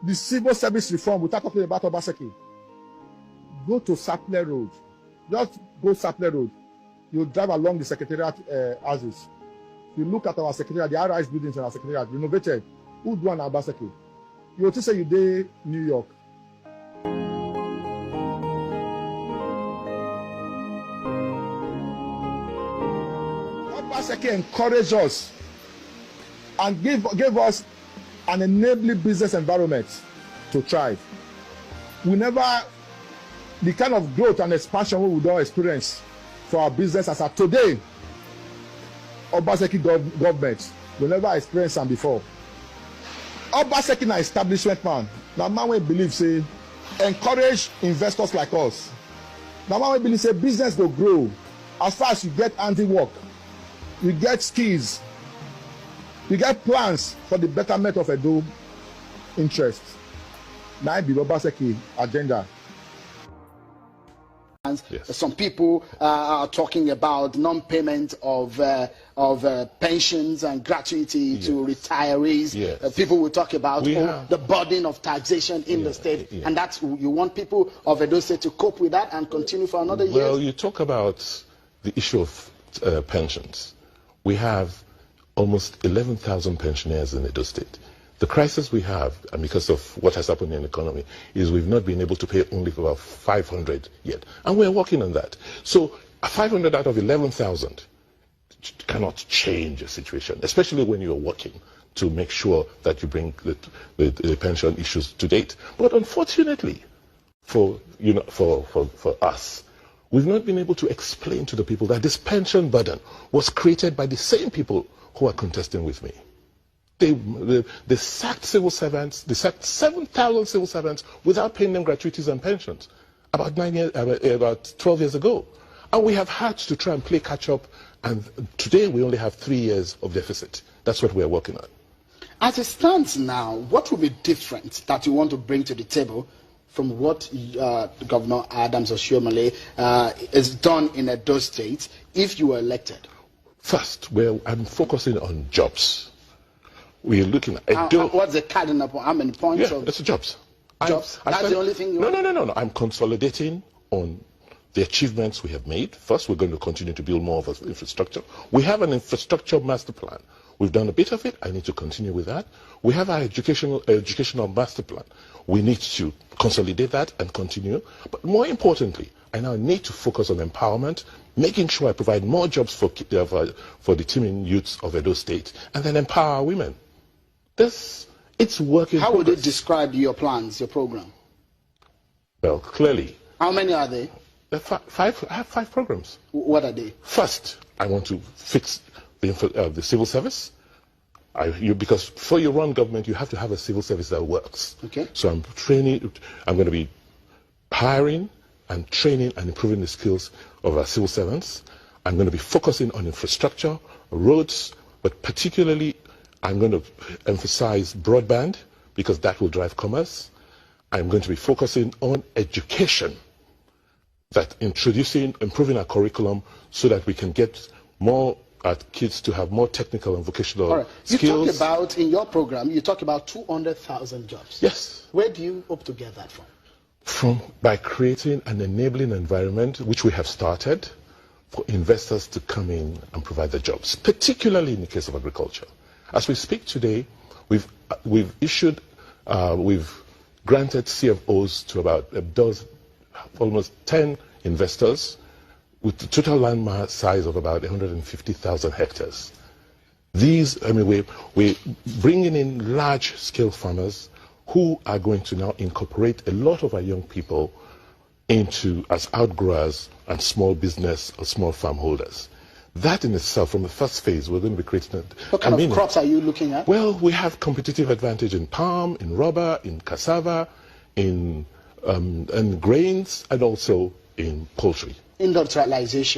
the civil service reform, without talking about Obaseki, go to Sapler Road. Just go Sapler Road. You drive along the secretariat houses. You look at our secretariat, the RIS buildings in our secretariat, renovated. Who do an Obaseki? You will say you did New York. Obaseki encouraged us and gave us an enabling business environment to thrive. We never, the kind of growth and expansion we don't experience for our business as of today, Obaseki government we never experienced them before. Obaseki na establishment man. Now man we believe say encourage investors like us. Now man we believe say business will grow as far as you get handiwork, you get skills, you get plans for the betterment of Edo interest. Now be Obaseki agenda. Yes. Some people are talking about non-payment of pensions and gratuity to retirees. Yes. People will talk about the burden of taxation in the state, and that's you want people of Edo State to cope with that and continue for another year. Well, you talk about the issue of pensions. We have almost 11,000 pensioners in Edo State. The crisis we have, and because of what has happened in the economy, is we've not been able to pay only for about 500 yet. And we're working on that. So 500 out of 11,000 cannot change the situation, especially when you're working to make sure that you bring the pension issues to date. But unfortunately, for us, we've not been able to explain to the people that this pension burden was created by the same people who are contesting with me. They sacked civil servants. They sacked 7,000 civil servants without paying them gratuities and pensions about 12 years ago. And we have had to try and play catch up. And today we only have 3 years of deficit. That's what we're working on. As it stands now, what will be different that you want to bring to the table from what Governor Adams Oshiomhole has done in Edo State if you were elected? First, I'm focusing on jobs. We're looking at what's the cardinal point? How many points? Yeah, it's jobs. Jobs. That's the only thing you want? No. I'm consolidating on the achievements we have made. First, we're going to continue to build more of infrastructure. We have an infrastructure master plan. We've done a bit of it. I need to continue with that. We have our educational master plan. We need to consolidate that and continue. But more importantly, I now need to focus on empowerment, making sure I provide more jobs for the teeming youths of Edo State, and then empower our women. It's working. How would you describe your plans, your program? Well, clearly. How many are they? I have 5 programs. What are they? First, I want to fix the civil service. Because before you run government, you have to have a civil service that works. Okay. So I'm going to be hiring and training and improving the skills of our civil servants. I'm going to be focusing on infrastructure, roads, but particularly I'm going to emphasize broadband because that will drive commerce. I'm going to be focusing on education, improving our curriculum so that we can get more kids to have more technical and vocational skills. You talk about, in your program, you talk about 200,000 jobs. Yes. Where do you hope to get that from? By creating an enabling environment, which we have started, for investors to come in and provide the jobs, particularly in the case of agriculture. As we speak today, we've granted CFOs to about almost 10 investors with the total land mass size of about 150,000 hectares. We're bringing in large-scale farmers who are going to now incorporate a lot of our young people as outgrowers and small business or small farm holders. That in itself, from the first phase, we're going to be creating What kind of crops are you looking at? Well, we have competitive advantage in palm, in rubber, in cassava, in grains, and also in poultry. Industrialization.